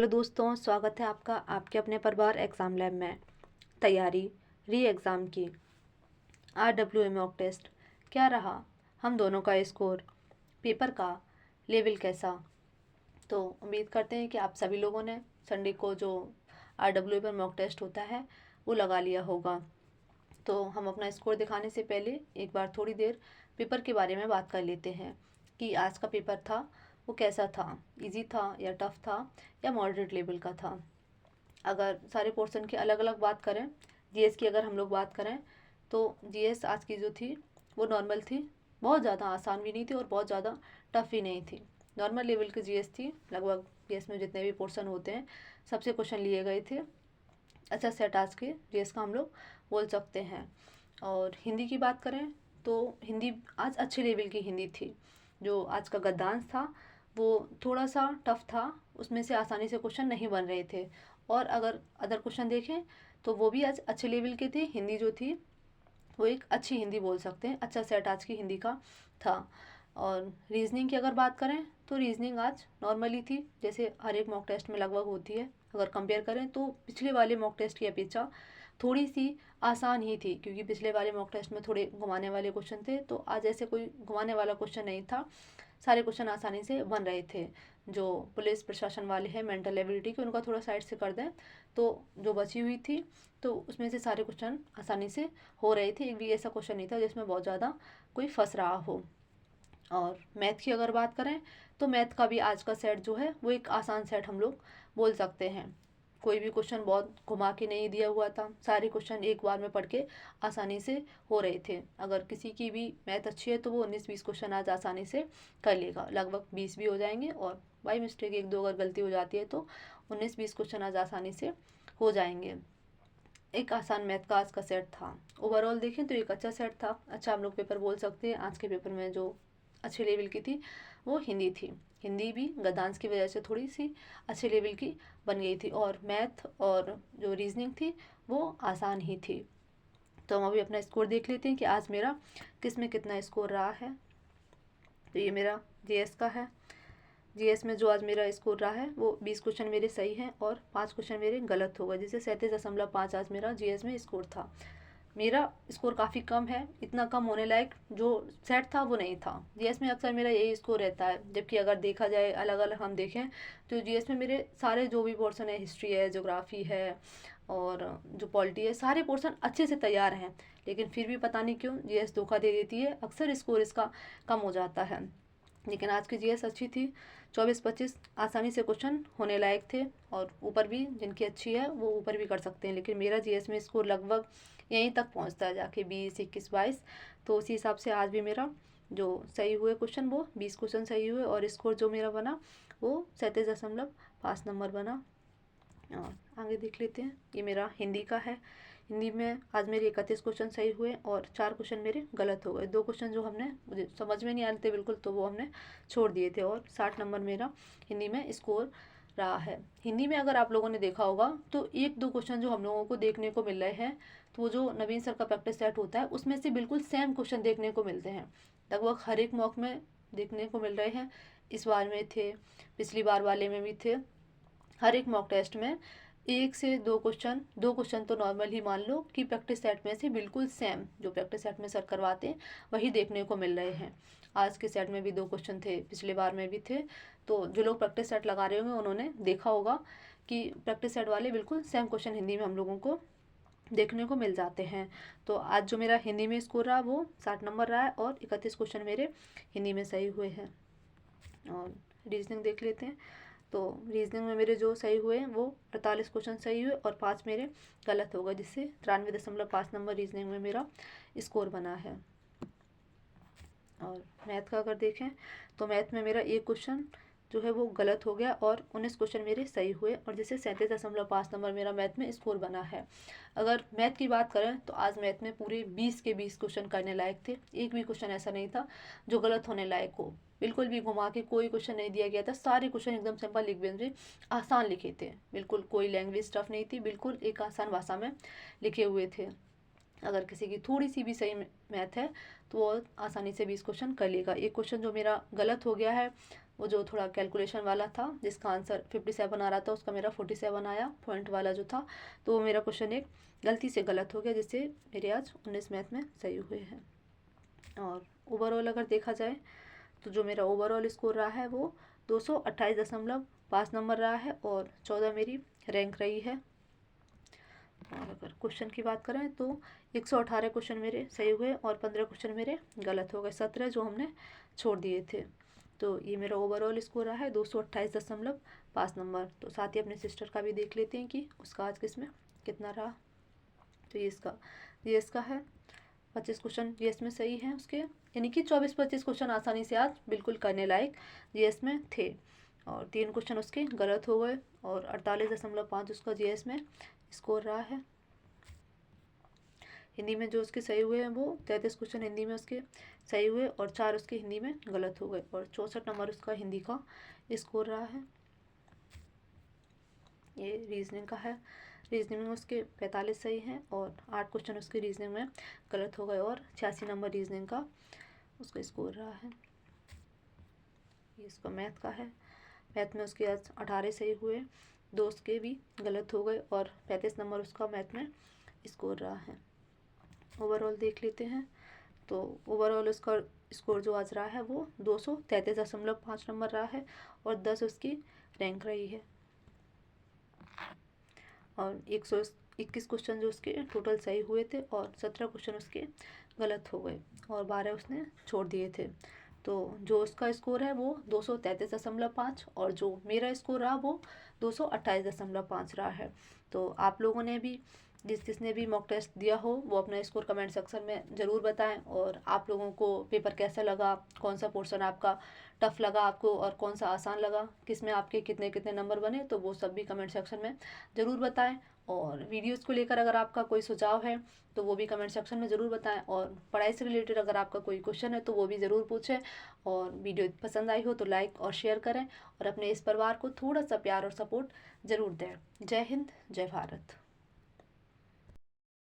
Hello दोस्तों, स्वागत है आपका आपके अपने परिवार एग्ज़ाम लैब में। तैयारी री एग्ज़ाम की RWA मॉक टेस्ट क्या रहा, हम दोनों का स्कोर, पेपर का लेवल कैसा। तो उम्मीद करते हैं कि आप सभी लोगों ने संडे को जो RWA पर मॉक टेस्ट होता है वो लगा लिया होगा। तो हम अपना स्कोर दिखाने से पहले एक बार थोड़ी देर पेपर के बारे में बात कर लेते हैं कि आज का पेपर था वो कैसा था, इजी था या टफ था या मॉडरेट लेवल का था। अगर सारे पोर्शन की अलग अलग बात करें, जीएस की अगर हम लोग बात करें तो जीएस आज की जो थी वो नॉर्मल थी, बहुत ज़्यादा आसान भी नहीं थी और बहुत ज़्यादा टफ भी नहीं थी। नॉर्मल लेवल की जीएस थी। लगभग जीएस में जितने भी पोर्शन होते हैं सबसे क्वेश्चन लिए गए थे। अच्छा सेट आज के जीएस का हम लोग बोल सकते हैं। और हिंदी की बात करें तो हिंदी आज अच्छे लेवल की हिंदी थी। जो आज का गद्यांश था वो थोड़ा सा टफ था, उसमें से आसानी से क्वेश्चन नहीं बन रहे थे। और अगर अदर क्वेश्चन देखें तो वो भी आज अच्छे लेवल के थे। हिंदी जो थी वो एक अच्छी हिंदी बोल सकते हैं, अच्छा सेट आज की हिंदी का था। और रीजनिंग की अगर बात करें तो रीजनिंग आज नॉर्मली थी, जैसे हर एक मॉक टेस्ट में लगभग होती है। अगर कंपेयर करें तो पिछले वाले मॉक टेस्ट की अपेक्षा थोड़ी सी आसान ही थी, क्योंकि पिछले वाले मॉक टेस्ट में थोड़े घुमाने वाले क्वेश्चन थे, तो आज ऐसे कोई घुमाने वाला क्वेश्चन नहीं था। सारे क्वेश्चन आसानी से बन रहे थे। जो पुलिस प्रशासन वाले हैं मेंटल एबिलिटी के, उनका थोड़ा साइड से कर दें तो जो बची हुई थी तो उसमें से सारे क्वेश्चन आसानी से हो रहे थे। एक भी ऐसा क्वेश्चन नहीं था जिसमें बहुत ज़्यादा कोई फंस रहा हो। और मैथ की अगर बात करें तो मैथ का भी आज का सेट जो है वो एक आसान सेट हम लोग बोल सकते हैं। कोई भी क्वेश्चन बहुत घुमा के नहीं दिया हुआ था, सारे क्वेश्चन एक बार में पढ़ के आसानी से हो रहे थे। अगर किसी की भी मैथ अच्छी है तो वो 19-20 क्वेश्चन आज आसानी से कर लेगा, लगभग 20 भी हो जाएंगे। और बाई मिस्टेक एक दो अगर गलती हो जाती है तो 19-20 क्वेश्चन आज आसानी से हो जाएंगे। एक आसान मैथ का आज का सेट था। ओवरऑल देखें तो एक अच्छा सेट था, अच्छा हम लोग पेपर बोल सकते हैं। आज के पेपर में जो अच्छे लेवल की थी वो हिंदी थी। हिंदी भी गद्यांश की वजह से थोड़ी सी अच्छे लेवल की बन गई थी, और मैथ और जो रीजनिंग थी वो आसान ही थी। तो हम अभी अपना स्कोर देख लेते हैं कि आज मेरा किस में कितना स्कोर रहा है। तो ये मेरा जीएस का है। जीएस में जो आज मेरा स्कोर रहा है वो 20 क्वेश्चन मेरे सही हैं और 5 क्वेश्चन मेरे गलत हो गए, जिससे 37.5 आज मेरा जीएस में स्कोर था। मेरा स्कोर काफ़ी कम है, इतना कम होने लायक जो सेट था वो नहीं था। जीएस में अक्सर मेरा यही स्कोर रहता है, जबकि अगर देखा जाए अलग अलग हम देखें तो जीएस में मेरे सारे जो भी पोर्शन है, हिस्ट्री है, ज्योग्राफी है और जो पॉलिटी है, सारे पोर्शन अच्छे से तैयार हैं। लेकिन फिर भी पता नहीं क्यों जीएस धोखा दे देती है, अक्सर स्कोर इसका कम हो जाता है। लेकिन आज की जीएस अच्छी थी। 24-25 आसानी से क्वेश्चन होने लायक थे, और ऊपर भी जिनकी अच्छी है वो ऊपर भी कर सकते हैं। लेकिन मेरा जीएस में स्कोर लगभग यहीं तक पहुंचता है जाके 20, 21, 22। तो उसी हिसाब से आज भी मेरा जो सही हुए क्वेश्चन वो 20 क्वेश्चन सही हुए, और स्कोर जो मेरा बना वो 37.5 नंबर बना। और आगे देख लेते हैं, ये मेरा हिंदी का है। हिंदी में आज मेरे 31 क्वेश्चन सही हुए और 4 क्वेश्चन मेरे गलत हो गए। 2 क्वेश्चन जो हमने मुझे समझ में नहीं आ रहे थे बिल्कुल, तो वो हमने छोड़ दिए थे, और 60 नंबर मेरा हिंदी में स्कोर रहा है। हिंदी में अगर आप लोगों ने देखा होगा तो एक दो क्वेश्चन जो हम लोगों को देखने को मिल रहे हैं, तो वो जो नवीन सर का प्रैक्टिस सेट होता है उसमें से बिल्कुल सेम क्वेश्चन देखने को मिलते हैं। लगभग हर एक मॉक में देखने को मिल रहे हैं। इस बार में थे, पिछली बार वाले में भी थे। हर एक मॉक टेस्ट में एक से दो क्वेश्चन तो नॉर्मल ही मान लो कि प्रैक्टिस सेट में से बिल्कुल सेम जो प्रैक्टिस सेट में सर करवाते हैं वही देखने को मिल रहे हैं। आज के सेट में भी 2 क्वेश्चन थे, पिछले बार में भी थे। तो जो लोग प्रैक्टिस सेट लगा रहे होंगे उन्होंने देखा होगा कि प्रैक्टिस सेट वाले बिल्कुल सेम क्वेश्चन हिंदी में हम लोगों को देखने को मिल जाते हैं। तो आज जो मेरा हिंदी में स्कोर रहा वो 60 नंबर रहा है, और 31 क्वेश्चन मेरे हिंदी में सही हुए हैं। और रीजनिंग देख लेते हैं। तो रीजनिंग में मेरे जो सही हुए वो 48 क्वेश्चन सही हुए और 5 मेरे गलत हो गए, जिससे 93.5 नंबर रीजनिंग में मेरा स्कोर बना है। और मैथ का अगर देखें तो मैथ में मेरा एक क्वेश्चन जो है वो गलत हो गया और 19 क्वेश्चन मेरे सही हुए, और जिससे 37.5 नंबर मेरा मैथ में स्कोर बना है। अगर मैथ की बात करें तो आज मैथ में पूरे 20 के 20 क्वेश्चन करने लायक थे। एक भी क्वेश्चन ऐसा नहीं था जो गलत होने लायक हो। बिल्कुल भी घुमा के कोई क्वेश्चन नहीं दिया गया था, सारे क्वेश्चन एकदम सिंपल लिख भी आसान लिखे थे। बिल्कुल कोई लैंग्वेज टफ नहीं थी, बिल्कुल एक आसान भाषा में लिखे हुए थे। अगर किसी की थोड़ी सी भी सही मैथ है तो वो आसानी से 20 क्वेश्चन कर लेगा। एक क्वेश्चन जो मेरा गलत हो गया है वो जो थोड़ा कैलकुलेशन वाला था जिसका आंसर 57 आ रहा था उसका मेरा 47 आया, पॉइंट वाला जो था। तो वो मेरा क्वेश्चन एक गलती से गलत हो गया, जिससे मेरे आज 19 मैथ में सही हुए हैं। और ओवरऑल अगर देखा जाए तो जो मेरा ओवरऑल स्कोर रहा है वो 228.5 नंबर रहा है और 14 मेरी रैंक रही है। और अगर क्वेश्चन की बात करें तो 118 क्वेश्चन मेरे सही हुए और 15 क्वेश्चन मेरे गलत हो गए, 17 जो हमने छोड़ दिए थे। तो ये मेरा ओवरऑल स्कोर रहा है 228.5 नंबर। तो साथ ही अपने सिस्टर का भी देख लेते हैं कि उसका आज किसमें कितना रहा। तो ये इसका जीएस का है, 25 क्वेश्चन जीएस में सही हैं उसके, यानी कि 24-25 क्वेश्चन आसानी से आज बिल्कुल करने लायक जीएस में थे। और 3 क्वेश्चन उसके गलत हो गए और 48.5 उसका जीएस में स्कोर रहा है। हिंदी में जो उसके सही हुए हैं वो 33 क्वेश्चन हिंदी में उसके सही हुए और 4 उसके हिंदी में गलत हो गए और 64 नंबर उसका हिंदी का स्कोर रहा है। ये रीजनिंग का है, रीजनिंग में उसके 45 सही हैं और 8 क्वेश्चन उसके रीजनिंग में गलत हो गए और 86 नंबर रीजनिंग का उसका स्कोर रहा है। ये इसका मैथ का है, मैथ में उसके आज 18 सही हुए, 2 उसके भी गलत हो गए और 35 नंबर उसका मैथ में स्कोर रहा है। ओवरऑल देख लेते हैं तो ओवरऑल उसका स्कोर जो आज रहा है वो 233.5 नंबर रहा है और 10 उसकी रैंक रही है। और 121 क्वेश्चन जो उसके टोटल सही हुए थे और 17 क्वेश्चन उसके गलत हो गए और 12 उसने छोड़ दिए थे। तो जो उसका स्कोर है वो 233.5 और जो मेरा स्कोर रहा वो 228.5 रहा है। तो आप लोगों ने भी जिसने भी मॉक टेस्ट दिया हो वो अपना स्कोर कमेंट सेक्शन में ज़रूर बताएं। और आप लोगों को पेपर कैसा लगा, कौन सा पोर्शन आपका टफ़ लगा आपको और कौन सा आसान लगा, किस में आपके कितने कितने नंबर बने, तो वो सब भी कमेंट सेक्शन में ज़रूर बताएं। और वीडियोज़ को लेकर अगर आपका कोई सुझाव है तो वो भी कमेंट सेक्शन में ज़रूर बताएं। और पढ़ाई से रिलेटेड अगर आपका कोई क्वेश्चन है तो वो भी ज़रूर पूछें। और वीडियो पसंद आई हो तो लाइक और शेयर करें और अपने इस परिवार को थोड़ा सा प्यार और सपोर्ट ज़रूर दें। जय हिंद, जय भारत।